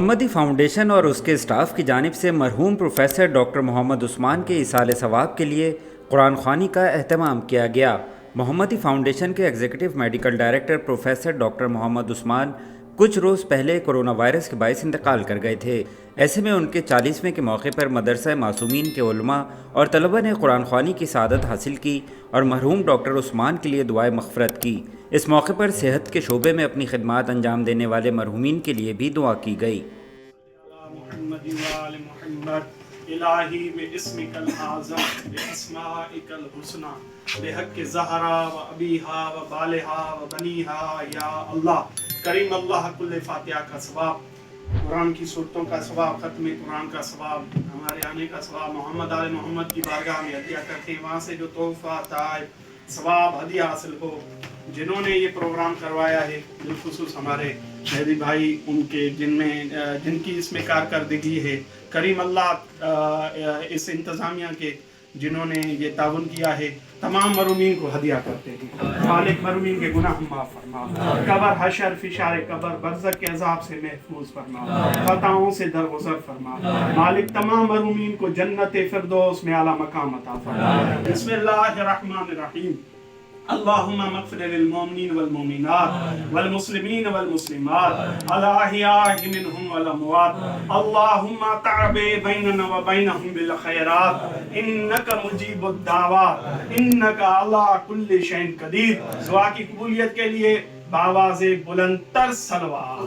محمدی فاؤنڈیشن اور اس کے اسٹاف کی جانب سے مرحوم پروفیسر ڈاکٹر محمد عثمان کے ایصال ثواب کے لیے قرآن خوانی کا اہتمام کیا گیا۔ محمدی فاؤنڈیشن کے executive medical director professor doctor Muhammad Usman کچھ روز پہلے کرونا وائرس کے باعث انتقال کر گئے تھے۔ ایسے میں ان کے 40ویں کے موقع پر مدرسہ معصومین کے علماء اور طلبہ نے قرآن خوانی کی سعادت حاصل کی اور مرحوم ڈاکٹر عثمان کے لیے دعائے مغفرت کی۔ اس موقع پر صحت کے شعبے میں اپنی خدمات انجام دینے والے مرحومین کے لیے بھی دعا کی گئی۔ الہی باسمک العظم باسمائک الحسنى بحق زہرا و ابیہا و بالہا و بنیہا یا اللہ کریم اللہ کل فاتحہ کا ثواب، قرآن کی صورتوں کا ثواب، ختم قرآن کا ثواب، ہمارے آنے کا ثواب محمد آل محمد کی بارگاہ میں ہدیہ کرتے ہیں، وہاں سے جو تحفہ تحائف ثواب ہدیہ حاصل ہو۔ جنہوں نے یہ پروگرام کروایا ہے بالخصوص ہمارے شہری بھائی، ان کے جن کی اس میں کارکردگی ہے، کریم اللہ اس انتظامیہ کے جنہوں نے یہ تعاون کیا ہے، تمام مرحومین کو ہدیہ کرتے ہیں۔ خالق مرحومین کے گناہ معاف فرما، قبر حشر فشار قبر برزخ کے عذاب سے محفوظ فرما، خطاؤں سے درگزر فرما۔ مالک تمام مرحومین کو جنت فردوس میں اعلیٰ مقام عطا فرما۔ بسم اللہ الرحمن الرحیم۔ اللہم مغفر للمؤمنین والمؤمنات والمسلمین والمسلمات الاحیاء منہم والاموات، اللہم تعب بیننا وبینہم بالخیرات، انک مجیب الدعوات، انک علی کل شیء قدیر۔ دعا کی قبولیت کے لیے بآواز بلند تر صلوات۔